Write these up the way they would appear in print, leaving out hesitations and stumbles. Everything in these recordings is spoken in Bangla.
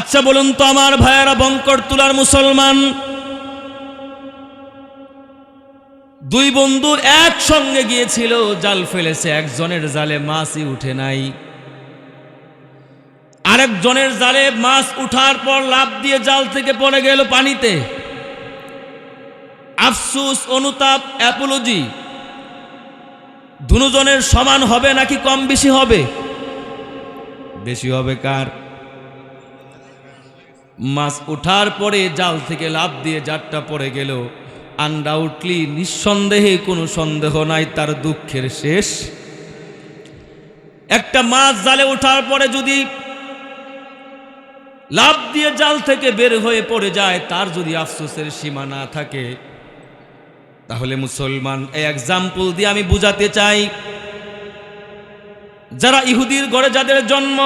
আচ্ছা বলুন তো আমার ভাইয়েরা, বঙ্করতুলার মুসলমান দুই বন্ধু একসঙ্গে গিয়েছিল, জাল ফেলেছে। একজনের জালে মাছই উঠে নাই, আরেকজনের জালে মাছ উঠার পর লাফ দিয়ে জাল থেকে পড়ে গেল পানিতে। আফসোস, অনুতাপ, অ্যাপোলজি দুজনের সমান হবে নাকি কম বেশি হবে? বেশি হবে কার? মাছ উঠার পরে জাল থেকে লাফ দিয়ে জারটা পড়ে গেল, আনডাউটলি, নিঃসন্দেহে, কোনো সন্দেহ নাই, তার দুঃখের শেষ। একটা মাছ জালে ওঠার পরে যদি লাফ দিয়ে জাল থেকে বের হয়ে পড়ে যায়, তার যদি আফসোসের সীমা না থাকে, তাহলে মুসলমান, এই এক্সাম্পল দিয়ে আমি বুঝাতে চাই, যারা ইহুদির ঘরে যাদের জন্ম,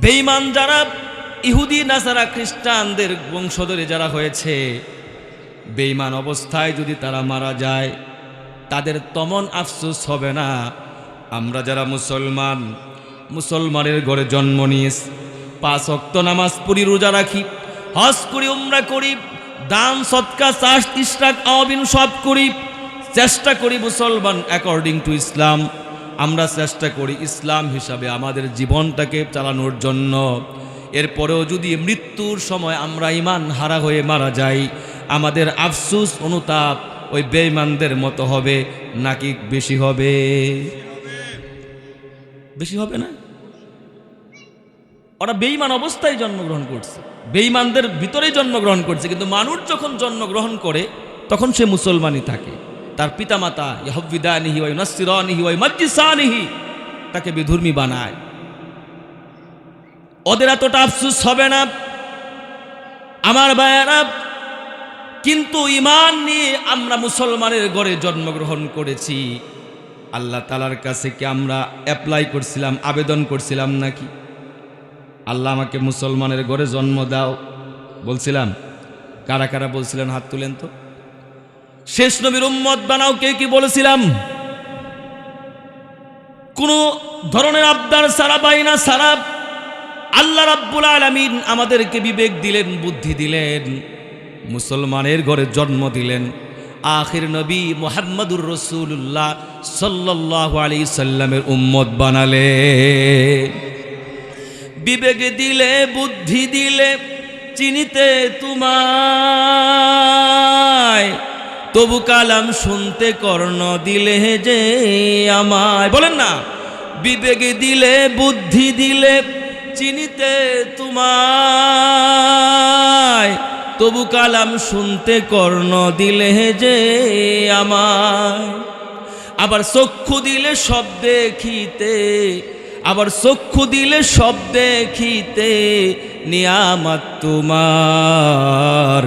বেঈমান যারা ইহুদি নাসারা খ্রিস্টানদের বংশধরে যারা হয়েছে, বেঈমান অবস্থায় যদি তারা মারা যায়, তাদের তেমন আফসোস হবে না। আমরা যারা মুসলমান, মুসলমানের ঘরে জন্ম নিয়েছি, 5 ওয়াক্ত নামাজ পড়ি, রোজা রাখি, হজ করি, উমরা করি, দান সদকা চাষ ইশরাক আওয়াবিন সব করি, চেষ্টা করি মুসলমান অ্যাকর্ডিং টু ইসলাম, আমরা চেষ্টা করি ইসলাম হিসাবে আমাদের জীবনটাকে চালানোর জন্য। এরপরেও যদি মৃত্যুর সময় আমরা ঈমান হারা হয়ে মারা যাই, আমাদের আফসোস, অনুতাপ ওই বেঈমানদের মতো হবে নাকি বেশি হবে? বেশি হবে না? ওরা বেঈমান অবস্থায় জন্মগ্রহণ করছে, বেঈমানদের ভিতরেই জন্মগ্রহণ করছে, কিন্তু মানুষ যখন জন্মগ্রহণ করে তখন সে মুসলমানই থাকে। তার পিতামাতা ইয়াহবিদানিহি ওয়া ইউনাসসিরানিহি ওয়া ইউমাজ্জিসানিহি তাকে বিধর্মী বানায়। ওদের এতটা আফসোস হবে না আমার ভাইয়েরা। কিন্তু ঈমান নিয়ে আমরা মুসলমানের ঘরে জন্মগ্রহণ করেছি, আল্লাহ তাআলার কাছে কি আমরা অ্যাপ্লাই করছিলাম, আবেদন করছিলাম নাকি? আল্লাহ আমাকে মুসলমানের ঘরে জন্ম দাও বলছিলাম? কারা কারা বলছিলেন হাত তুলেন তো। শেষ নবীর উম্মত বানাও, কে কি বলেছিলাম? কোন ধরনের আবদার সারা বাইনা সারা আল্লাহ রাব্বুল আলামিন আমাদেরকে বিবেক দিলেন, বুদ্ধি দিলেন, মুসলমানের ঘরে জন্ম দিলেন, আখির নবী মুহাম্মদুর রাসূলুল্লাহ সাল্লাল্লাহু আলাইহি সাল্লামের উম্মত বানালেন। বিবেক দিলে, বুদ্ধি দিলে, চিনিতে তোমায়, তবু কালাম শুনতে কর্ণ দিলে যে আমায়। বলেন না, বিবেক দিলে, বুদ্ধি দিলে, চিনিতে তোমায়, তবু কালাম শুনতে কর্ণ দিলে যে আমায়। আবার চক্ষু দিলে সব দেখিতে, আবার চক্ষু দিলে সব দেখিতে, নিয়ামত তোমার,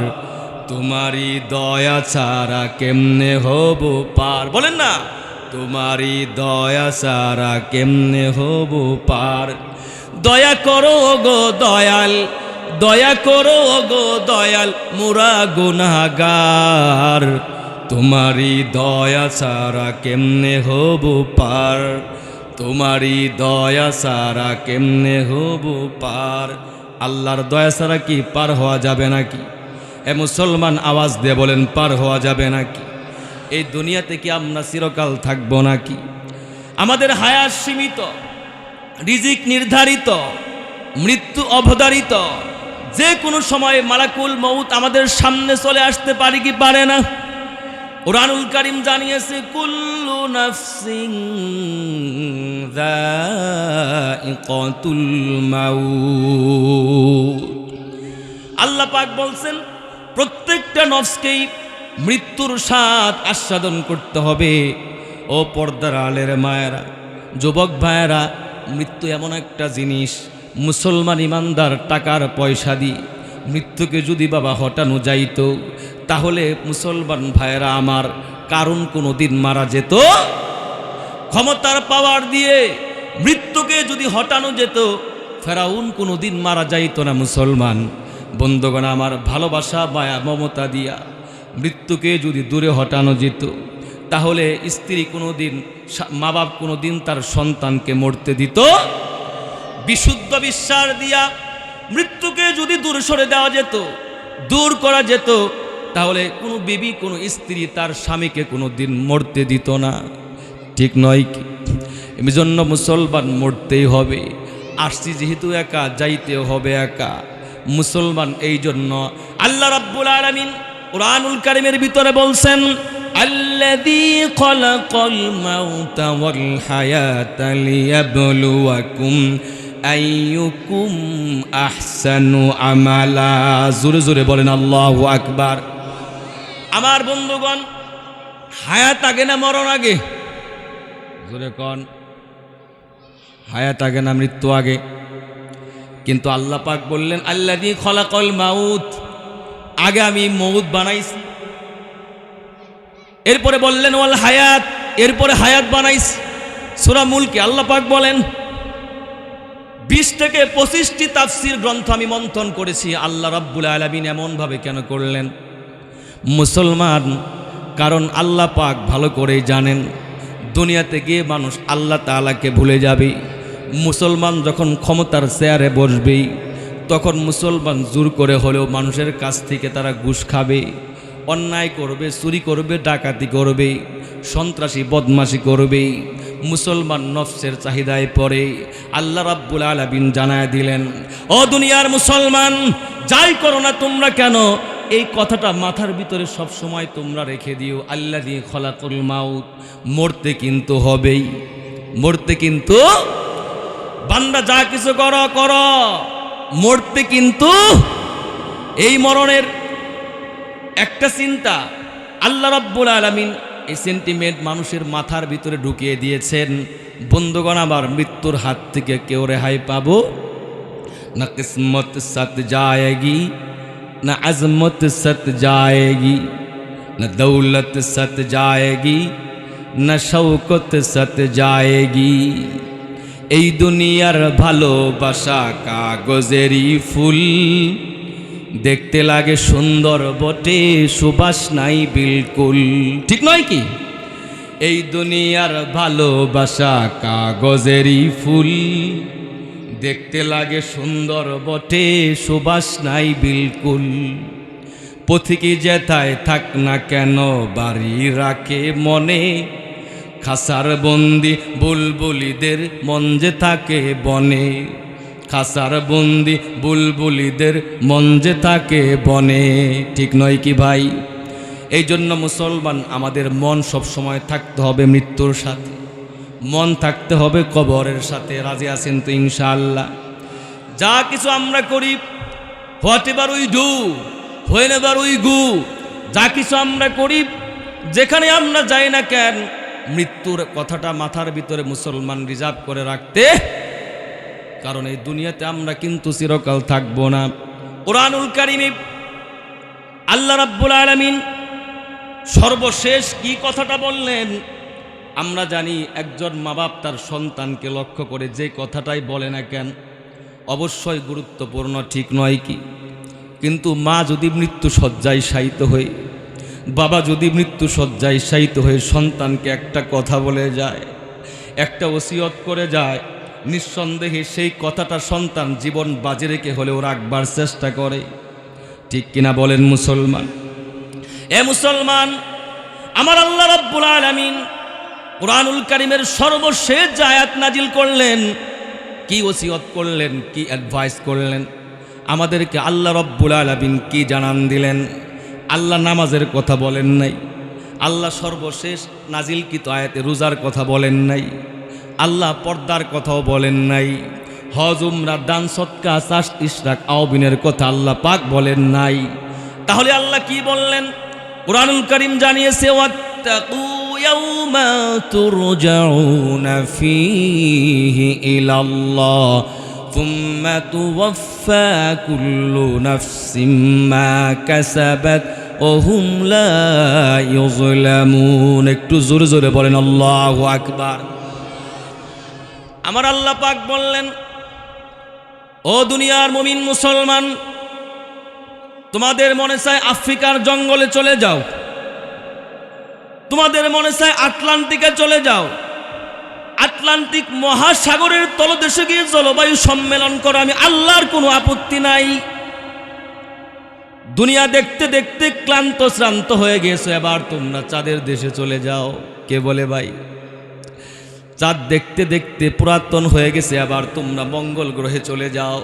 তোমারই দয়া ছাড়া কেমনে হব পার। বলেন না, তোমারই দয়া ছাড়া কেমনে হব পার। দয়া করো গো দয়াল, দয়া করো গো দয়াল, মোরা গুনাহগার, তোমারই দয়া ছাড়া কেমনে হব পার, তোমারই দয়া ছাড়া কেমনে হব পার। আল্লাহর দয়া ছাড়া কি পার হওয়া যাবে নাকি? এ মুসলমান আওয়াজ দিয়ে বলেন, পার হওয়া যাবে নাকি? এই দুনিয়াতে কি আমরা চিরকাল থাকবো নাকি? আমাদের হায়াত সীমিত, রিজিক নির্ধারিত, মৃত্যু অবধারিত। যে কোনো সময় মালাকুল মউত আমাদের সামনে চলে আসতে পারে কি পারে না? কুরআনুল কারীম জানিয়েছে, কুল্লু নাফসিন যায়িকাতুল মাউত। আল্লাহ পাক বলছেন, প্রত্যেকটা নফসকেই মৃত্যুর স্বাদ আস্বাদন করতে হবে। ও পর্দার আলের মায়েরা, যুবক ভাইয়েরা, মৃত্যু এমন একটা জিনিস, মুসলমান ইমানদার টাকার পয়সা দিয়ে মৃত্যুকে যদি বাবা হটানো যাইত, তাহলে মুসলমান ভাইয়েরা আমার, কারণ কোনো দিন মারা যেত। ক্ষমতার পাওয়ার দিয়ে মৃত্যুকে যদি হটানো যেত, ফেরাউন কোনো দিন মারা যাইত না। মুসলমান বন্ধুগণ আমার, ভালোবাসা মায়া মমতা দিয়া মৃত্যুকে যদি দূরে হটানো যেত, তাহলে স্ত্রী কোনো দিন, মা বাপ কোনো দিন তার সন্তানকে মরতে দিত। বিশুদ্ধ বিশ্বাস দিয়া মৃত্যুকে যদি দূর সরে দেওয়া যেত, দূর করা যেত, তাহলে কোনো বিবি, কোনো স্ত্রী তার স্বামীকে কোনো দিন মরতে দিত না। ঠিক নয় কি? এই জন্য মুসলমান মরতেই হবে। আসছি যেহেতু একা, যাইতেও হবে একা। মুসলমান এই জন্য আল্লাহ রাব্বুল আলামিন কুরআনুল কারীমের ভিতরে বলছেন, আল্লাযী খালাকাল মাউতা ওয়াল হায়াতা লিয়াবলুয়াকুম আইয়ুকুম আহসানু আমালা। জোরে জোরে বলেন আল্লাহু আকবার। আমার বন্ধুগণ, হায়াত আগে না মরণ আগে? জোরে কোন, হায়াত আগে না মৃত্যু আগে? কিন্তু আল্লাহ পাক বললেন আল্লাযী খালাকাল মাউত, আগে আমি মউত বানাইছি। এরপরে বললেন ওয়াল হায়াত, এরপরে হায়াত বানাইছি। সূরা মুলকে আল্লাহ পাক বলেন 20 থেকে 25টি তাফসীর গ্রন্থ আমি মন্থন করেছি। আল্লাহ রাব্বুল আলামিন এমনভাবে কেন করলেন? মুসলমান, কারণ আল্লাহ পাক ভালো করেই জানেন দুনিয়াতে গিয়ে মানুষ আল্লাহ তাআলাকে ভুলে যাবে। মুসলমান যখন ক্ষমতার চেয়ারে বসবে, তখন মুসলমান জোর করে হলেও মানুষের কাছ থেকে তারা ঘুষ খাবে, অন্যায় করবে, চুরি করবে, ডাকাতি করবে, সন্ত্রাসী বদমাশি করবে। মুসলমান নফসের চাহিদায় পড়ে। আল্লাহ রাব্বুল আলামিন জানায় দিলেন, ও দুনিয়ার মুসলমান, যাই করো না তোমরা কেন, এই কথাটা মাথার ভিতরে সব সময় তোমরা রেখে দিও, আল্লাযী খালাকাল মাউত, মরতে কিন্তু হবেই, মরতে কিন্তু, বান্দা যা কিছু করো করো, মরতে কিন্তু। এই মরণের একটা চিন্তা আল্লাহ রাব্বুল আলামিন এই সেন্টিমেন্ট মানুষের মাথার ভিতরে ঢুকিয়ে দিয়েছেন। বন্ধুগণ, আবার মৃত্যুর হাত থেকে কেউ রেহাই পাবো না? কিসমত সাথ যায়েগি, না আজমত সাথ যায়েগি, না দৌলত সাথ যায়েগি, না শৌকত সাথ যায়েগি। এই দুনিয়ার ভালোবাসা কাগজেরই ফুল, দেখতে লাগে সুন্দর বটে, সুবাস নাই বিলকুল। ঠিক নয় কি? এই দুনিয়ার ভালোবাসা কাগজেরই ফুল, দেখতে লাগে সুন্দর বটে, সুবাস নাই বিলকুল। পথিকে যেথায় থাক না কেন বাড়ি রাখে মনে, খাসার বন্দি বুলবুলিদের মন যে থাকে বনে, খাসার বন্দি বুলবুলিদের মন যে থাকে বনে। ঠিক নয় কি ভাই? এই জন্য মুসলমান, আমাদের মন সব সময় থাকতে হবে মৃত্যুর সাথে, মন থাকতে হবে কবরের সাথে। রাজি আছেন তো ইনশাআল্লাহ? যা কিছু আমরা করি, what ever we do, when ever we go, যা কিছু আমরা করি, যেখানে আমরা যাই না কেন, মৃত্যুর কথাটা মাথার ভিতরে মুসলমান রিজার্ভ করে রাখতে, কারণ এই দুনিয়াতে আমরা কিন্তু চিরকাল থাকবো না। কুরআনুল কারীমে আল্লাহ রাব্বুল আলামিন সর্বশেষ কি কথাটা বললেন? আমরা জানি একজন মা বাপ তার সন্তানকে লক্ষ্য করে যে কথাটাই বলে না কেন, অবশ্যই গুরুত্বপূর্ণ। ঠিক নয় কি? কিন্তু মা যদি মৃত্যু শয্যায় শায়িত হয়ে, বাবা যদি মৃত্যু শয্যায় শায়িত হয়ে সন্তানকে একটা কথা বলে যায়, একটা ওসিয়ত করে যায়, নিঃসন্দেহে সেই কথাটা সন্তান জীবন বাজি রেখে হলেও রাখবার চেষ্টা করে। ঠিক কিনা বলেন মুসলমান? এ মুসলমান, আমার আল্লাহ রাব্বুল আলামিন কুরআনুল কারীমের সর্বশেষ যে আয়াত নাজিল করলেন, কি ওসিয়ত করলেন, কি অ্যাডভাইস করলেন আমাদেরকে? আল্লাহ রাব্বুল আলামিন কি জানান দিলেন? আল্লাহ নামাজের কথা বলেন নাই, আল্লাহ সর্বশেষ নাজিলকৃত আয়াতে রোজার কথা বলেন নাই, আল্লাহ পর্দার কথাও বলেন নাই, হজ উমরা দান সদকা চাষ ইশরাক আওবিনের কথা আল্লাহ পাক বলেন নাই। তাহলে আল্লাহ কি বললেন? কুরআনুল কারীম জানিয়েছে, ওয়াত্তাকু ইয়াওমা তুরজাউনা ফীহি ইলাল্লাহ সুম্মা তুওয়াফফা কুল্লু নাফসিম মা কাসাবাত ওয়া হুম লা ইউযলামুন। একটু জোরে জোরে বলেন আল্লাহু আকবার। আমার আল্লাহ পাক বললেন, ও দুনিয়ার মুমিন মুসলমান, তোমাদের মনে চায় আফ্রিকার জঙ্গলে চলে যাও, তোমাদের মনে চায় আটলান্টিকে চলে যাও, আটলান্টিক মহাসাগরের তলদেশে গিয়ে জলবায়ু সম্মেলন করা আমি আল্লাহর কোনো আপত্তি নাই। দুনিয়া দেখতে দেখতে ক্লান্ত শ্রান্ত হয়ে গেছো, এবার তোমরা চাঁদের দেশে চলে যাও। কে বলে ভাই? চাঁদ দেখতে দেখতে পুরাতন হয়ে গেছে, আবার তোমরা মঙ্গল গ্রহে চলে যাও।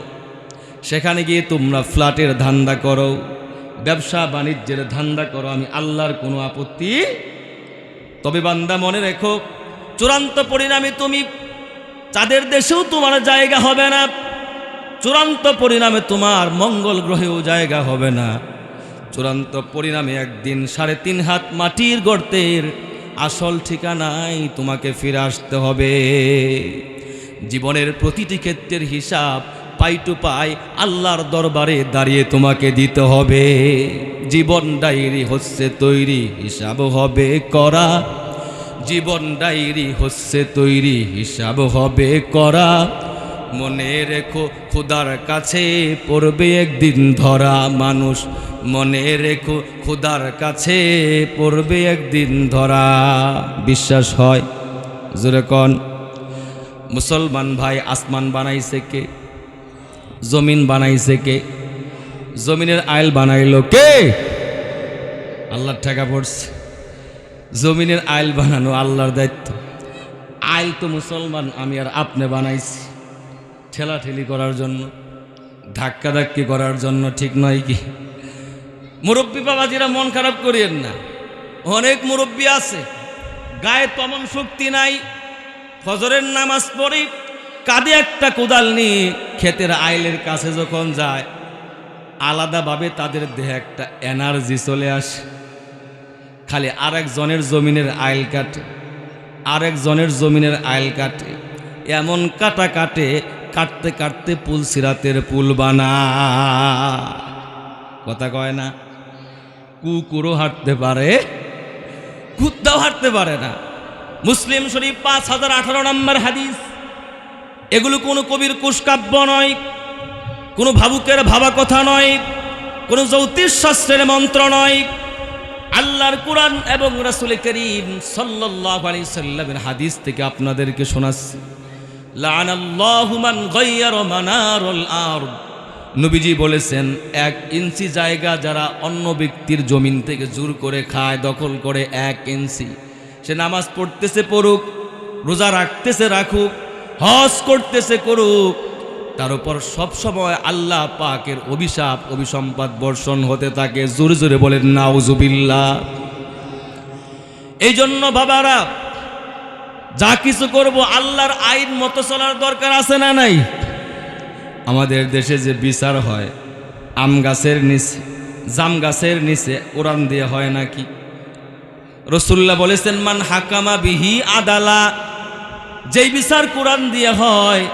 সেখানে গিয়ে তোমরা ফ্ল্যাটের ধান্দা করো, ব্যবসা বাণিজ্যের ধান্দা করো, আমি আল্লাহর কোনো আপত্তি। তবে বান্দা মনে রেখো, চূড়ান্ত পরিণামে তুমি চাঁদের দেশেও তোমার জায়গা হবে না, চূড়ান্ত পরিণামে তোমার মঙ্গল গ্রহেও জায়গা হবে না। চূড়ান্ত পরিণামে একদিন 3.5 হাত মাটির গর্তের আসল ঠিকানায় তোমাকে ফিরে আসতে হবে। জীবনের প্রতিটি ক্ষেত্রের হিসাব পাই টু পাই আল্লাহর দরবারে দাঁড়িয়ে তোমাকে দিতে হবে। জীবন ডায়েরি হচ্ছে তৈরি, হিসাব হবে করা। জীবন ডায়েরি হচ্ছে তৈরি, হিসাব হবে করা। মনে রেখো খোদার কাছে পড়বে একদিন ধরা। মানুষ মনে রেখো খোদার কাছে পড়বে একদিন ধরা। বিশ্বাস হয়? জোরে কন। মুসলমান ভাই, আসমান বানাইছে কে? জমিন বানাইছে কে? জমিনের আইল বানাইলো কে? আল্লাহর টাকা পড়ছে। জমিনের আইল বানানো আল্লাহর দায়িত্ব। আইল তো মুসলমান আমি আর আপনি বানাইছি ঠেলাঠেলি করার জন্য, ধাক্কাধাক্কি করার জন্য, ঠিক নয় কি? মুরব্বী বাবাজিরা মন খারাপ করিয়েন না, অনেক মুরব্বী আছে গায়ে তেমন শক্তি নাই, ফজরের নামাজ পড়ি কাঁধে একটা কোদাল নিয়ে ক্ষেতের আইলের কাছে যখন যায়, আলাদাভাবে তাদের দেহে একটা এনার্জি চলে আসে। খালি আরেকজনের জমিনের আইল কাটে, আরেকজনের জমিনের আইল কাটে, এমন কাটা কাটে, কাটতে কাটতে পুল সিরাতের পুল বানা। কথা কয় না? কুকুরও হাঁটতে পারে, কুত্তাও হাঁটতে পারে না। মুসলিম শরীফ 5018 নম্বর হাদিস। এগুলো কোনো কবির কুশকাব্য নয়, কোনো ভাবুকের ভাবা কথা নয়, কোনো জ্যোতিষ শাস্ত্রের মন্ত্র নয়। আল্লাহর কুরআন এবং রাসূল করিম সাল্লাল্লাহু আলাইহি সাল্লামের হাদিস থেকে আপনাদেরকে শোনাচ্ছি। লাআনাল্লাহু মান গায়্যারা মানারুল আরদ। নবীজি বলেছেন, 1 ইঞ্চি জায়গা যারা অন্য ব্যক্তির জমিন থেকে জোর করে খায়, দখল করে 1 ইঞ্চি, সে নামাজ পড়তেছে পড়ুক, রোজা রাখতেছে রাখুক, হজ করতেছে করুক, তার উপর সবসময় আল্লাহ পাকের অভিশাপ অভিসম্পাদ বর্ষণ হতে থাকে। জোরে জোরে বলেন নাউজুবিল্লাহ। এই জন্য বাবারা, যা কিছু করব আল্লাহর আইন মতো চলার দরকার আছে না নাই? আমাদের দেশে যে বিচার হয় আম গাছের নিচে, জাম গাছের নিচে, কোরআন দিয়ে হয় নাকি? রাসূলুল্লাহ বলেছেন, মান হাকামা বিহি আদালা। যেই বিচার কোরআন দিয়ে হয়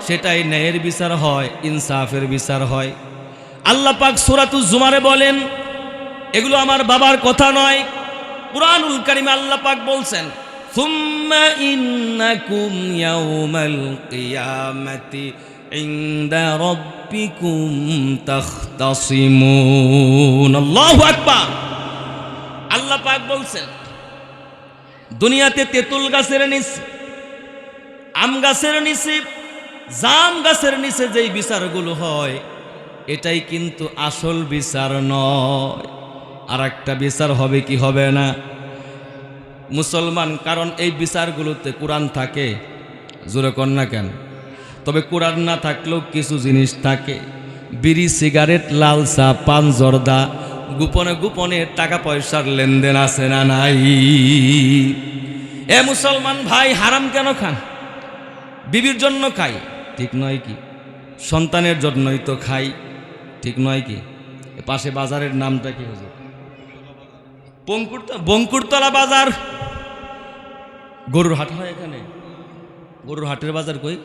সেটাই ন্যায়ের বিচার হয়, ইনসাফের বিচার হয়। আল্লাহ পাক সূরাতুজ জুমারে বলেন, এগুলো আমার বাবার কথা নয়, কুরআনুল কারীমে আল্লাহ পাক বলছেন, সুম্মা ইন্নাকুম ইয়াউমাল কিয়ামাতি ইনদা রাব্বিকুম তাখতাসিমুন। আল্লাহু আকবার। আল্লাহ পাক বলছেন, দুনিয়াতে তেঁতুল গাছের নিচে, আম গাছের নিচে, জাম গাছের নিচে যেই বিচারগুলো হয় এটাই কিন্তু আসল বিচার নয়। আর একটা বিচার হবে কি হবে না মুসলমান? কারণ এই বিচারগুলোতে কোরআন থাকে। জোরে কর না কেন? তবে কোরআন না থাকলেও কিছু জিনিস থাকে, বিড়ি, সিগারেট, লাল চা, পান, জর্দা, গোপনে গোপনে টাকা পয়সার লেনদেন আছে না নাই? এ মুসলমান ভাই, হারাম কেন খান? বিবির জন্য খাই, ঠিক নয় কি? সন্তানের জন্যই তো খাই, ঠিক নয় কি? পাশে বাজারের নামটা কি হুজুর? বঙ্কুরতলা বাজার। গরুর হাট হয় এখানে? গরুর হাটের বাজার কই?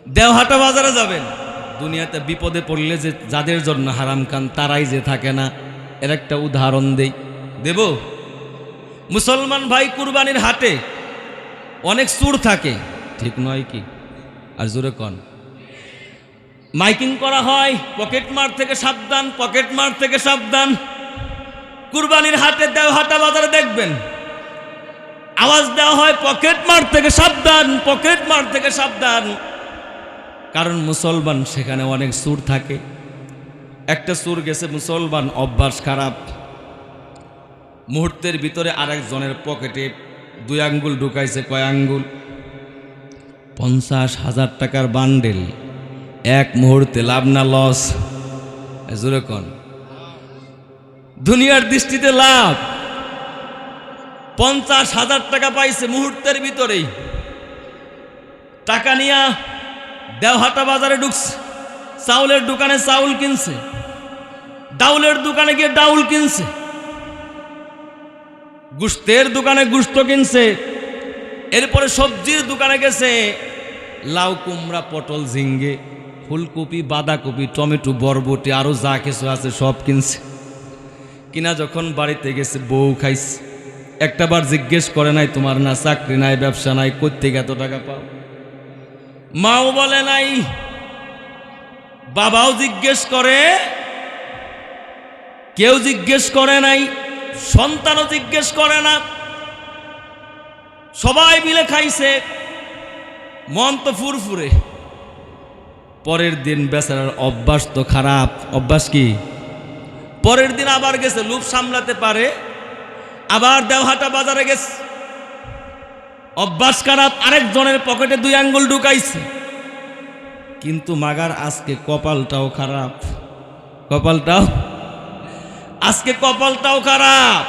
দেওহাটা বাজারে যাবেন। দুনিয়াতে বিপদে পড়লে যে যাদের জন্য হারাম খান তারাই যে থাকে না, এর একটা উদাহরণ দেব। মুসলমান ভাই, কুরবানির হাটে অনেক চুর থাকে, ঠিক নয় কি? আর জোরে কন। মাইকিং করা হয়, পকেট মার থেকে সাবধান, পকেট মার থেকে সাবধান। কুরবানির হাটে দেওহাটা বাজারে দেখবেন আওয়াজ দেওয়া হয় পকেট মার থেকে সাবধান, পকেট মার থেকে সাবধান। কারণ মুসলমান সেখানে অনেক সুর থাকে। একটা সুর গেছে মুসলমান, অভ্যাস খারাপ, মুহূর্তের ভিতরে আরেকজনের পকেটে 2 আঙ্গুল ঢুকাইছে। কয় আঙ্গুল? 50,000 টাকার বান্ডেল। এক মুহূর্তে লাভ না লস? জোরে কোন? দুনিয়ার দৃষ্টিতে লাভ। 50,000 টাকা পাইছে মুহূর্তের ভিতরেই। টাকা নিয়ে দেওহাটা বাজারে ঢুকছে, চাউলের দোকানে চাউল কিনছে, ডাউলের দোকানে গিয়ে ডাউল কিনছে, গুস্তের দোকানে গুস্ত কিনছে, এরপরে সবজির দোকানে গেছে, লাউ কুমড়া পটল ঝিঙ্গে ফুলকপি বাঁধাকপি টমেটো বরবটি আরো যা কিছু আছে সব কিনছে। কিনা যখন বাড়িতে গেছে বউ খাইছে, একটাবার জিজ্ঞেস করে নাই তোমার না চাকরি নাই ব্যবসা নাই, কোত্থেকে এত টাকা পাও? মাও বলে নাই, বাবাও জিজ্ঞেস করে, কেউ জিজ্ঞেস করে নাই, সন্তানও জিজ্ঞেস করে না। সবাই মিলে খাইছে, মন তো ফুরফুরে। পরের দিন বেচারার অভ্যাস তো খারাপ। অভ্যাস কি? পরের দিন আবার গেছে, লোভ সামলাতে পারে, আবার দেওহাটা বাজারে গেছে, অভ্যাস খারাপ, আরেকজনের পকেটে 2 আঙ্গুল ঢুকাইছে। কিন্তু মাগার আজকে কপালটাও খারাপ, কপালটাও আজকে কপালটাও খারাপ।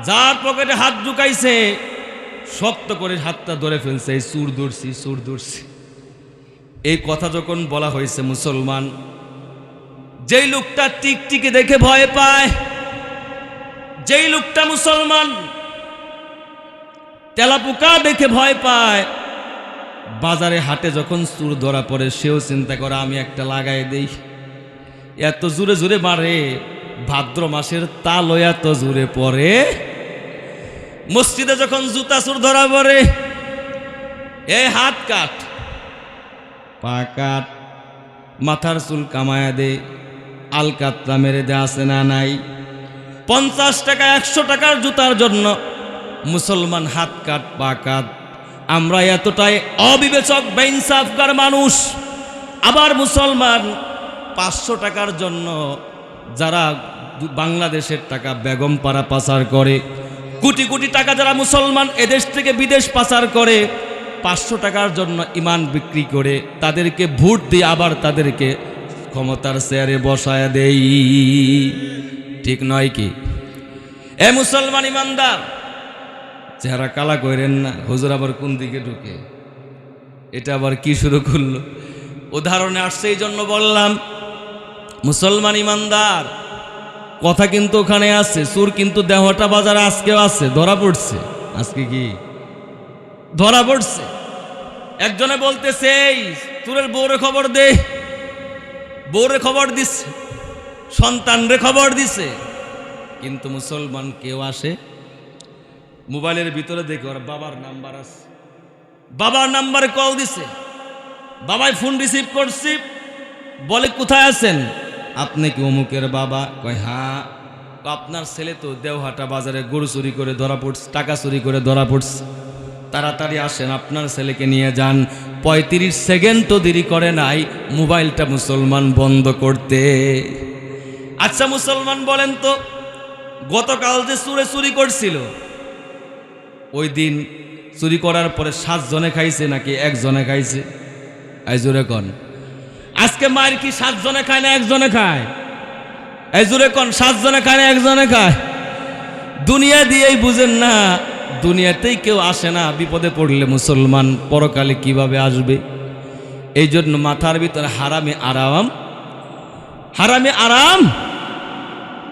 যার পকেটে হাত ঢুকাইছে শক্ত করে হাতটা ধরে ফেলছে, এই চুর ধরছি চুর ধরছি। এই কথা যখন বলা হয়েছে, মুসলমান যেই লোকটা টিকটিকি দেখে ভয় পায়, যেই লোকটা মুসলমান তেলাপোকা দেখে ভয় পায়, বাজারে হাটে যখন চুর ধরা পড়ে সেও চিন্তা করে আমি একটা লাগাই দেই। এত জোরে জোরে মারে, ভাদ্র মাসের তালও এত জোরে পড়ে। মসজিদে যখন জুতা চুর ধরা পড়ে, এ হাত কাট, পা কাট, মাথার চুল কামায়া দে, আলকাতরা মেরে দে, আছে না নাই? 50 টাকা 100 টাকার জুতার জন্য মুসলমান হাত কাট পা কাট। আমরা এতটাই অবিবেচক বেইনসাফকার মানুষ। আবার মুসলমান 500 টাকার জন্য যারা বাংলাদেশের টাকা বেগম পাড়া পাচার করে, কোটি কোটি টাকা যারা মুসলমান এদেশ থেকে বিদেশ পাচার করে, 500 টাকার জন্য ইমান বিক্রি করে তাদেরকে ভোট দিয়ে আবার তাদেরকে ক্ষমতার চেয়ারে বসায় দেই। ঠিক নয় কি? এ মুসলমান ইমানদার, চেহারা কালা করেন না। হুজুর আবার কোন দিকে ঢুকে, এটা আবার কি শুরু করলো? উদাহরণে আসছে এই জন্য বললাম। মুসলমান ইমানদার কথা কিন্তু ওখানে আছে, চুর কিন্তু দেওহাটা বাজারে আজকেও আছে, ধরা পড়ছে। আজকে কি ধরা পড়ছে? একজনে বলতেছে এই চুরের বউরে খবর দে, বউরে খবর দিচ্ছে, সন্তানরে খবর দিছে। কিন্তু মুসলমান কেউ আসে, মোবাইলের ভিতরে দেখে ওর বাবার নাম্বার আছে, বাবার নাম্বারে কল দিছে, বাবাই ফোন রিসিভ করছি, বলে কোথায় আছেন আপনি? কি অমুকের বাবা? কয় হ্যাঁ। আপনার ছেলে তো দেওহাটা বাজারে গরু চুরি করে ধরা পড়ছে, টাকা চুরি করে ধরা পড়ছে, তাড়াতাড়ি আসেন, আপনার ছেলেকে নিয়ে যান। 35 সেকেন্ড তো দেরি করে নাই মোবাইলটা মুসলমান বন্ধ করতে। আচ্ছা মুসলমান বলেন তো, গতকাল যে চুরে চুরি করছিল, ওই দিন চুরি করার পরে 7 জনে খাইছে নাকি 1 জনে খাইছে? এই জোরে কন। আজকে মায়ের কি 7 জনে খায় না 1 জনে খায়? এই জোরে কন, 7 জনে খায় না 1 জনে খায়? দুনিয়া দিয়েই বুঝেন না, দুনিয়াতেই কেউ আসে না। বিপদে পড়লে মুসলমান পরকালে কিভাবে আসবে? এই জন্য মাথার ভিতরে হারামে আরাম, হারামে আরাম।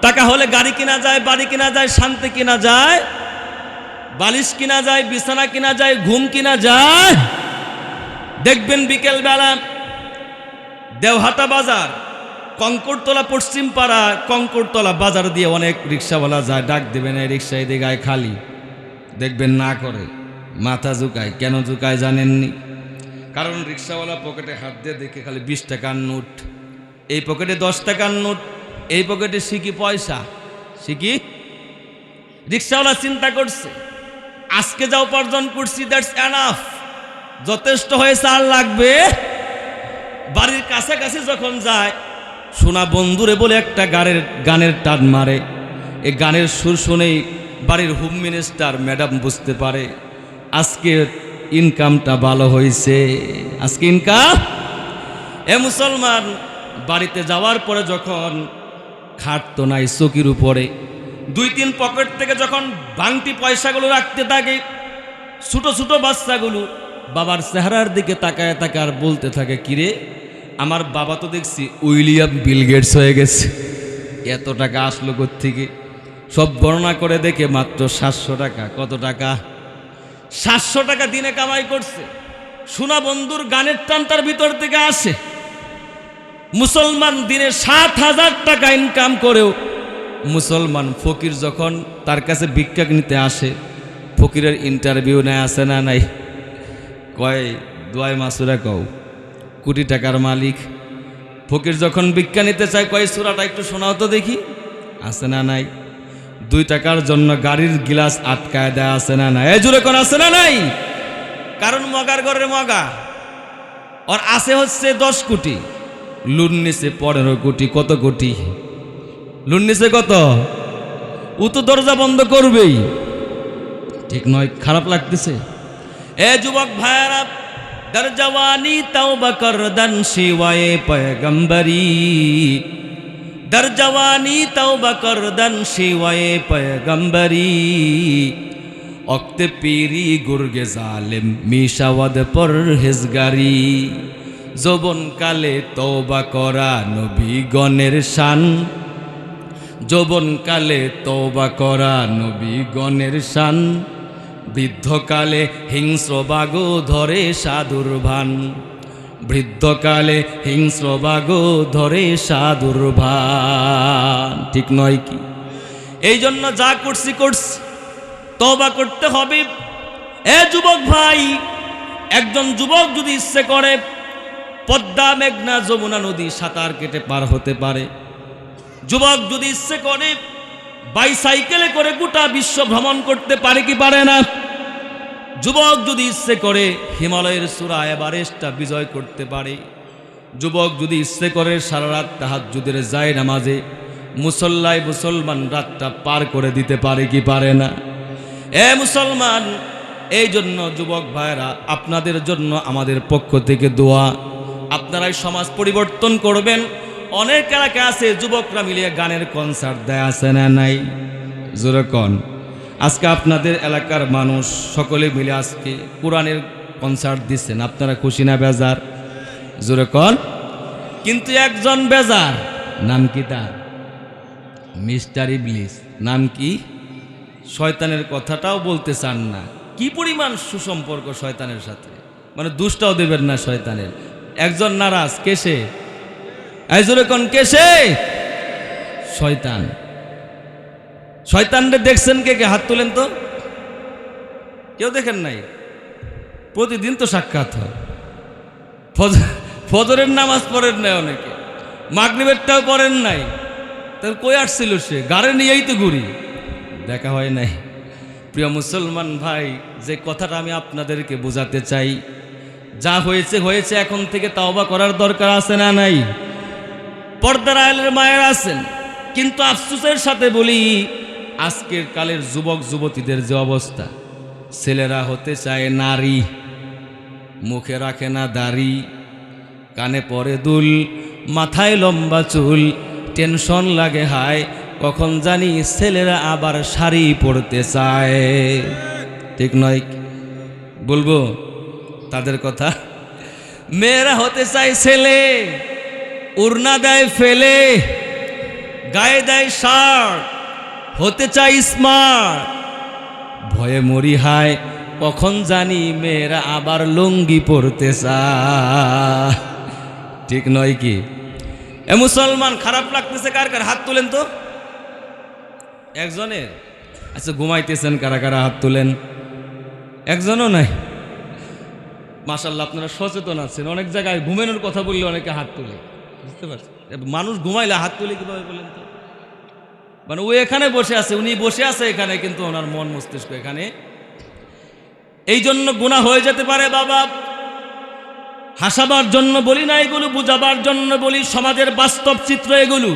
টাকা হলে গাড়ি কিনা যায়, বাড়ি কিনা যায়, শান্তি কিনা যায়, বালিশ কিনা যায়, বিছানা কিনা যায়, ঘুম কিনা যায়। দেখবেন বিকেল বেলা দেওহাটা বাজার, কঙ্করতলা পশ্চিম পাড়া, কঙ্করতলা বাজার দিয়ে অনেক রিক্সাওয়ালা যায়, ডাক দেবেন এই রিক্সা এদিকে গায়ে খালি, দেখবেন না করে, মাথা ঝুঁকায়। কেন ঝুঁকায় জানেননি? কারণ রিক্সাওয়ালা পকেটে হাত দিয়ে দেখে খালি 20 টাকার নোট, এই পকেটে 10 টাকার নোট, এই পকেটে সিকি পয়সা। সিকি রিক্সাওয়ালা চিন্তা করছে আজকে যা উপার্জন করছি দ্যাটস এনাফ, যথেষ্ট হয়েছে, আর লাগবে। বাড়ির কাছাকাছি যখন যায়, শোনা বন্ধুরে বলে একটা গানের টান মারে। এই গানের সুর শুনেই বাড়ির হোম মিনিস্টার ম্যাডাম বুঝতে পারে আজকে ইনকামটা ভালো হয়েছে, আজকে ইনকাম। এ মুসলমান, বাড়িতে যাওয়ার পরে যখন খাট তো নাই চকির উপরে, 2-3 পকেট থেকে যখন ভাঙতি পয়সাগুলো রাখতে থাকে, ছোট ছোট বাচ্চাগুলো বাবার চেহারার দিকে তাকায় তাকায় আর বলতে থাকে, কিরে আমার বাবা তো দেখছি উইলিয়াম বিল গেটস হয়ে গেছে, এত টাকা আসলো কোত্থেকে? সব গণনা করে দেখে মাত্র 700 টাকা। কত টাকা? 700 টাকা দিনে কামাই করছে। সোনা বন্ধুর গানের টান তার ভিতর থেকে আসে। মুসলমান দিনে 7,000 টাকা ইনকাম করেও মুসলমান ফকির যখন তার কাছে ভিক্ষা নিতে আসে, ফকিরের ইন্টারভিউ নেয়, আসে না নাই? কয় দোয়াই মাসুরা কও, কোটি টাকার মালিক। ফকির যখন ভিক্ষা নিতে চায়, কয় সূরাটা একটু শোনাও তো দেখি, আসে না নাই? 2 টাকার জন্য গাড়ির গ্লাস আটকায় দেয়, আসে না নাই? এই জুড়ে কোন আসে না নাই? কারণ মগার ঘরের মগা ওর আছে হচ্ছে 10 কোটি, লুন নিছে 15 কোটি। কত কোটি লুন নিছে? কত? ও তো দরজা বন্ধ করবেই, ঠিক নয়? খারাপ লাগতেছে? এ যুবক ভাইয়ারা, দর জওয়ানি তওবা করদান শিওয়ায়ে পয়গম্বরি, দর জওয়ানি তওবা করদান শিওয়ায়ে পয়গম্বরি, অক্তে পীরি গুরগে জালেম মিশাওয়াদ পরহেজগারি, যৌবন কালে তওবা করা নবীগণের শান, যৌবন কালে তওবা করা নবীগণের শান, বৃদ্ধকালে হিংস্র বাগো ধরে সাধুর ভান, বৃদ্ধকালে হিংস্র বাগো ধরে সাধুর ভান, ঠিক নয় কি? এই জন্য যা করছি করছি, তওবা করতে হবে। এ যুবক ভাই, একজন যুবক যদি ইচ্ছে করে পদ্মা, মেঘনা, যমুনা নদী সাঁতার কেটে পার হতে পারে। যুবক যদি ইচ্ছে করে বাইসাইকেলে করে গোটা বিশ্ব ভ্রমণ করতে পারে কি পারে না? যুবক যদি ইচ্ছে করে হিমালয়ের চূড়া এভারেস্টটা বিজয় করতে পারে। যুবক যদি ইচ্ছে করে সারা রাত তাহাজ্জুদের যায় নামাজে মুসল্লায় মুসলমান রাতটা পার করে দিতে পারে কি পারে না? এ মুসলমান, এই জন্য যুবক ভাইরা, আপনাদের জন্য আমাদের পক্ষ থেকে দোয়া। আপনারাই সমাজ পরিবর্তন করবেন। অনেক এলাকা আছে যুবকরা মিলিয়ে গানের কনসার্ট দেয়, আছে না নাই? যেরকম আজকে আপনাদের এলাকার মানুষ সকলে মিলে আজকে কোরআনের কনসার্ট দিচ্ছেন, আপনারা খুশি না বেজার? যেরকম কিন্তু একজন বেজার, নাম কি তার? মিস্টার ইবলিস। নাম কি? শয়তানের কথাটাও বলতে চান না। কি পরিমাণ সুসম্পর্ক শয়তানের সাথে, মানে দুষ্টাও দেবেন না শয়তানের। একজন নারাজ, কেসে? যেরকম কেসে? শয়তান। শয়তানরে দেখছেন কে কে? হাত তুলেন তো। কেউ দেখেন নাই? প্রতিদিন তো সাক্ষাৎ হয়। ফজরের নামাজ পড়েন নাই অনেকে, মাগরিবেরটাও পড়েন নাই। তার কই আসছিল সে? গাড়ি নিয়েই তো ঘুরি, দেখা হয় নাই। প্রিয় মুসলমান ভাই, যে কথাটা আমি আপনাদেরকে বোঝাতে চাই, যা হয়েছে হয়েছে, এখন থেকে তওবা করার দরকার আছে না নাই? পর্দার আড়ালের মায়ের আছেন, কিন্তু আফসোসের সাথে বলি, আজকের কালের যুবক যুবতীদের যে অবস্থা, ছেলেরা হতে চায় নারী, মুখে রাখে না দাড়ি, কানে পরে দুল, মাথায় লম্বা চুল, টেনশন লাগে হায় কখন জানি ছেলেরা আবার শাড়ি পরতে চায়, ঠিক নয়? বলবো তাদের কথা? মেয়েরা হতে চায় ছেলে, উড়না দেয় ফেলে, গায়ে দেয় শার্ট, হতে চাই স্মার্ট, ভয়ে মরি হায় কখন জানি মেয়েরা আবার লুঙ্গি পরতে চায়, ঠিক নয় কি? এ মুসলমান, খারাপ লাগতেছে কার কার? হাত তুলেন তো। একজনের? আচ্ছা, ঘুমাইতেছেন কারা কারা? হাত তুলেন। একজনও নাই? মাশাআল্লাহ, আপনারা সচেতন আছেন। অনেক জায়গায় ঘুমানোর কথা বললে অনেকে হাত তুলে, বুঝতে পারছেন? মানুষ ঘুমাইলে হাত তুলে কিভাবে বলেন তো? মানে ও এখানে বসে আছে, উনি বসে আছে এখানে, কিন্তু ওনার মন মস্তিষ্ক এখানে এই জন্য গুনাহ হয়ে যেতে পারে বাবা। হাসাবার জন্য বলি না, এগুলো বুঝাবার জন্য বলি, সমাজের বাস্তব চিত্র এগুলো।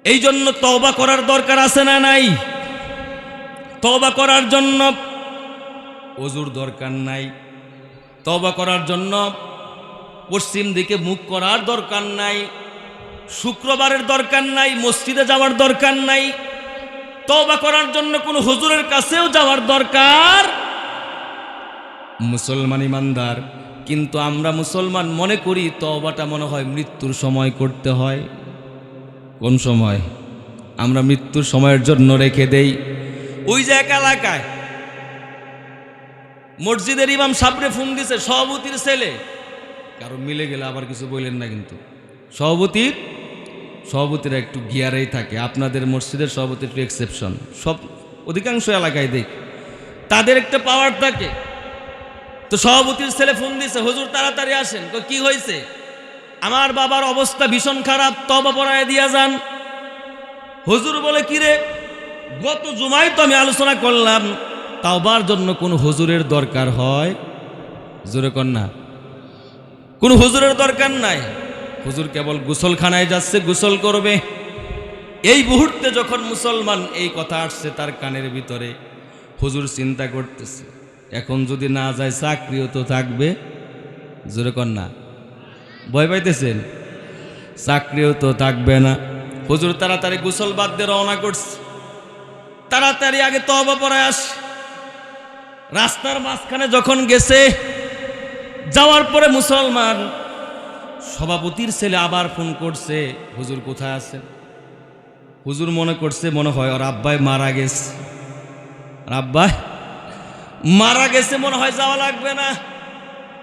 এই জন্য তওবা করার দরকার আছে না নাই? তওবা করার জন্য ওযুর দরকার নাই, তওবা করার জন্য পশ্চিম দিকে মুখ করার দরকার নাই, শুক্রবারের দরকার নাই, মসজিদে যাওয়ার দরকার নাই, তওবা করার জন্য কোনো হুজুরের কাছেও যাওয়ার দরকার। মুসলমান ইমানদার, কিন্তু আমরা মুসলমান মনে করি তওবাটা মনে হয় মৃত্যুর সময় করতে হয়। কোন সময়? আমরা মৃত্যুর সময়ের জন্য রেখে দেই। ওই যে এক এলাকায় মসজিদের ইমাম সাবরে ফোন দিছে, সভাপতির ছেলে, কারো মিলে গেলে আবার কিছু বললেন না, কিন্তু সভাপতিরা একটু গিয়ারেই থাকে। আপনাদের মসজিদের সভাপতি একটু এক্সেপশন, সব অধিকাংশ এলাকায় দেখ তাদের একটা পাওয়ার থাকে। তো সভাপতির ছেলে ফোন দিছে, হুজুর তাড়াতাড়ি আসেন। কি হয়েছে? আমার বাবার অবস্থা ভীষণ খারাপ, তওবা পড়ায় দিয়া যান। হুজুর বলে, কি রে, গত জুমায় তো আমি আলোচনা করলাম তাওবার জন্য কোন হুজুরের দরকার হয়? জোরে কর না, কোন হুজুরের দরকার নাই। হুজুর কেবল গোসলখানায় যাচ্ছে, গোসল করবে। এই মুহূর্তে যখন মুসলমান এই কথা আসছে তার কানের ভিতরে, হুজুর চিন্তা করতেছে, এখন যদি না যায় চাকরিও তো থাকবে। জোরে কর না, ভয় পাইতেছেন? চাকরিও তো থাকবে না। হুজুর তাড়াতাড়ি গোসল বাদ দিয়ে রওনা করছে, তাড়াতাড়ি আগে তওবা পড়ায় আস। রাস্তার মাঝখানে যখন গেছে, যাওয়ার পরে মুসলমান সভাপতির ছেলে আবার ফোন করছে, হুজুর কোথায় আছেন? হুজুর মনে করছে মনে হয় ওর আব্বাই মারা গেছে, আব্বাই মারা গেছে, মনে হয় যাওয়া লাগবে না,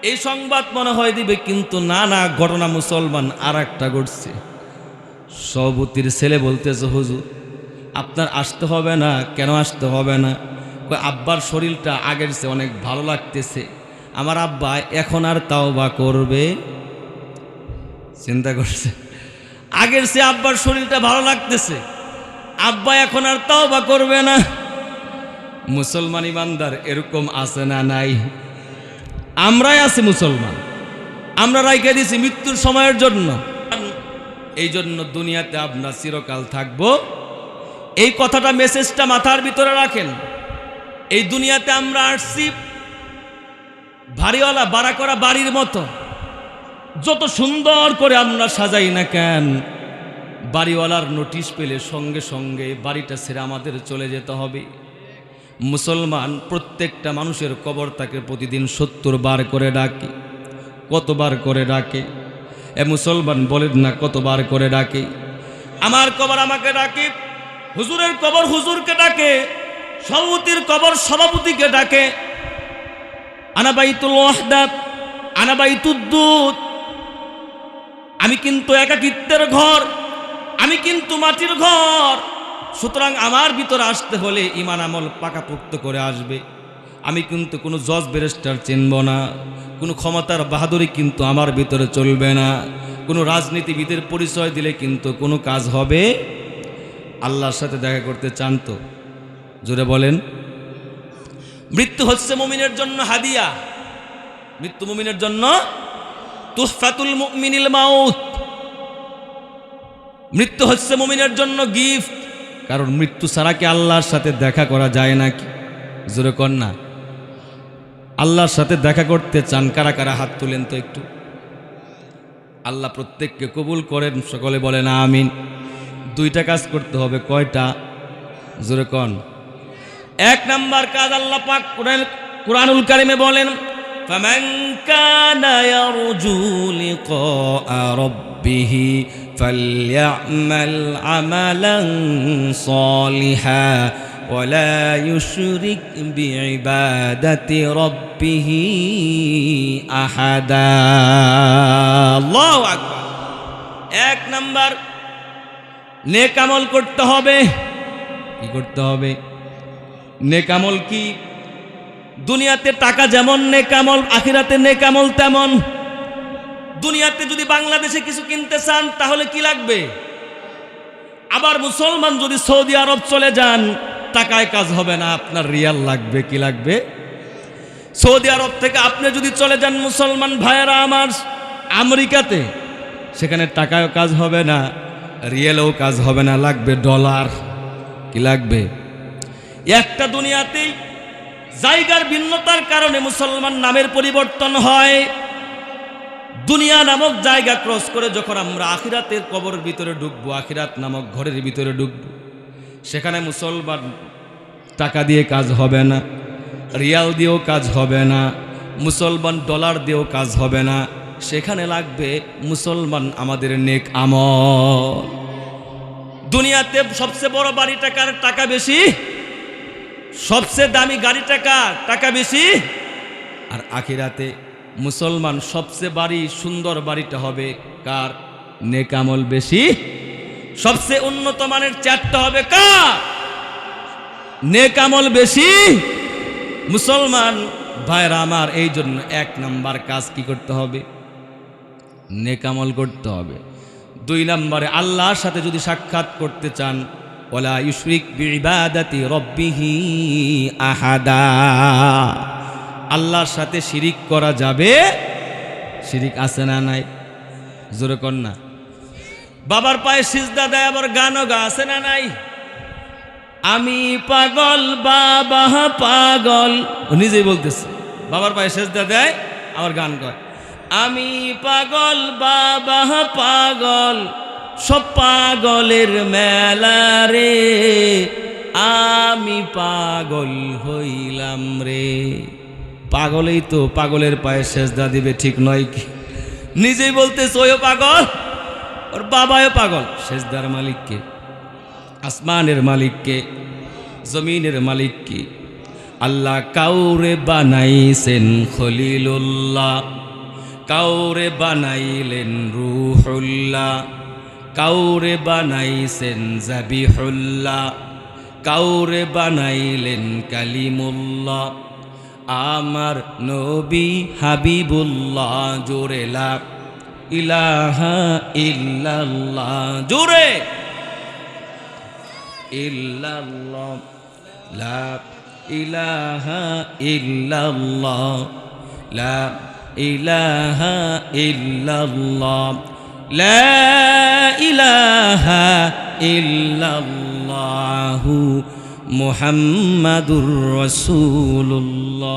এই সংবাদ মনে হয় দিবে। কিন্তু না না, ঘটনা মুসলমান আর একটা ঘটছে। সভাপতির ছেলে বলতেছে, হুজুর আপনার আসতে হবে না। কেন আসতে হবে না? আব্বার শরীরটা আগের চেয়ে অনেক ভালো লাগতেছে, আমার আব্বা এখন আর তাওবা করবে। চিন্তা করছে, আগের চেয়ে আব্বার শরীরটা ভালো লাগতেছে, আব্বা এখন আর তাওবা করবে না। মুসলমান ইমানদার এরকম আছে না নাই? আমরাই আছি মুসলমান, আমরা রাইখে দিছি মৃত্যুর সময়ের জন্য। এই জন্য দুনিয়াতে আমরা চিরকাল থাকবো, এই কথাটা, মেসেজটা মাথার ভিতরে রাখেন। এই দুনিয়াতে আমরা আসছি ভারীওয়ালা বাড়া করা বাড়ির মতো, যত সুন্দর করে আমরা সাজাই না কেন, বাড়িওয়ালার নোটিশ পেলে সঙ্গে সঙ্গে বাড়িটা ছেড়ে আমাদের চলে যেতে হবে। মুসলমান প্রত্যেকটা মানুষের কবর তাকে প্রতিদিন 70 বার করে ডাকে। কতবার করে ডাকে? এ মুসলমান বলেন না, কতবার করে ডাকে? আমার কবর আমাকে ডাকে, হুজুরের কবর হুজুরকে ডাকে, সভাপতির কবর সভাপতিকে ডাকে। আনা বাইতুল ওয়াহদাত, আনা বাইতুদ্দুত। আমি কিন্তু একাকিত্বের ঘর, আমি কিন্তু মাটির ঘর। সুতরাং আমার ভিতরে আসতে হলে ঈমান আমল পাকাপোক্ত করে আসবে। আমি কিন্তু কোনো জজ ব্যারিস্টার চিনব না, কোনো ক্ষমতার বাহাদুরি কিন্তু আমার ভিতরে চলবে না, কোনো রাজনীতিবিদের পরিচয় দিলে কিন্তু কোনো কাজ হবে। আল্লাহর সাথে দেখা করতে চান তো জোরে বলেন। মৃত্যু হচ্ছে মুমিনের জন্য হাদিয়া, মৃত্যু মুমিনের জন্য তুহফাতুল মুমিনিল মাউত। মৃত্যু হচ্ছে মুমিনের জন্য গিফট, কারণ মৃত্যু ছাড়া কি আল্লাহর সাথে দেখা করা যায় নাকি? জোরে কর না। আল্লাহর সাথে দেখা করতে চান কারা কারা? হাত তুলেন তো একটু। আল্লাহ প্রত্যেককে কবুল করেন, সকলে বলেন আমিন। দুইটা কাজ করতে হবে, কয়টা? জোরে কন। এক নাম্বার কাজ, আল্লাহ পাক কুরআনুল কারীমে বলেন, ফামান কানা ইয়ারজু লিকা রাব্বিহি ফালইআমাল আমালান সালিহা ওয়ালা ইউশরিক বিইবাদাতি রাব্বিহি আহাদা। আল্লাহু আকবার। এক নাম্বার, নেক আমল করতে হবে। কি করতে হবে? নেক আমল কি? দুনিয়াতে টাকা যেমন নেক আমল, আখিরাতে নেক আমল তেমন। দুনিয়াতে যদি বাংলাদেশে কিছু কিনতে চান তাহলে কি লাগবে? আবার মুসলমান যদি সৌদি আরব চলে যান, টাকায় কাজ হবে না, আপনার রিয়াল লাগবে। কি লাগবে? সৌদি আরব থেকে আপনি যদি চলে যান মুসলমান ভাইয়েরা আমার আমেরিকাতে, সেখানে টাকায়ও কাজ হবে না, রিয়েলেও কাজ হবে না, লাগবে ডলার। কি লাগবে? একটা দুনিয়াতেই জায়গার ভিন্নতার কারণে মুসলমান নামের পরিবর্তন হয়। দুনিয়া নামক জায়গা ক্রস করে যখন আমরা আখিরাতের কবরের ভিতরে ঢুকবো, আখিরাত নামক ঘরের ভিতরে ঢুকবো, সেখানে মুসলমান টাকা দিয়ে কাজ হবে না, রিয়াল দিয়েও কাজ হবে না, মুসলমান ডলার দিয়েও কাজ হবে না, সেখানে লাগবে মুসলমান আমাদের নেক আমল। দুনিয়াতে সবচেয়ে বড় বাড়িটা কার? টাকা বেশি। সবচেয়ে দামি গাড়িটা কার? টাকা বেশি। আর আখিরাতে মুসলমান সবচেয়ে বাড়ি সুন্দর বাড়িটা হবে কার? নেক আমল বেশি। সবচেয়ে উন্নত মানের চেয়ারটা হবে কার? নেক আমল বেশি। মুসলমান ভাইরা আমার, এই জন্য 1 নাম্বার কাজ কি করতে হবে? নেক আমল করতে হবে। 2 নম্বরে আল্লাহর সাথে যদি সাক্ষাৎ করতে চান, ওয়ালা ইউশরিক বিইবাদাতি রাব্বিহি আহাদা, আল্লাহর সাথে শিরিক করা যাবে? শিরিক আছে না নাই? জোরে কর না। বাবার পায়ে সিজদা দেয়, আবার গানও গা, আছে না নাই? আমি পাগল বাবা পাগল, ও নিজেই বলতেছে। বাবার পায়ে সিজদা দেয়, আবার গান গায়, আমি পাগল বাবা পাগল, সব পাগলের মেলা রে, আমি পাগল হইলাম রে। পাগলেই তো পাগলের পায়ে সেজদা দিবে, ঠিক নয় কি? নিজেই বলতেছে ওইও পাগল, ওর বাবাও পাগল। সেজদার মালিককে? আসমানের মালিককে, জমিনের মালিককে। আল্লাহ কাউরে বানাইছেন খলিলুল্লাহ, কাউরে বানাইলেন রুহুল্লাহ, কাউরে বানাইছেন জাবিহুল্লাহ, কাউরে বানাইলেন কালিমুল্লাহ। আমার নবী হাবিবুল্লাহ, জোরে লা ইলাহা ইল্লাল্লাহ, জোরে ইল্লাল্লাহ, লা ইলাহা ইল্লাল্লাহ, লা ইলাহা ইল্লাল্লাহ, লা ইলাহা ইল্লাল্লাহু মুহাম্মাদুর রাসূলুল্লাহ।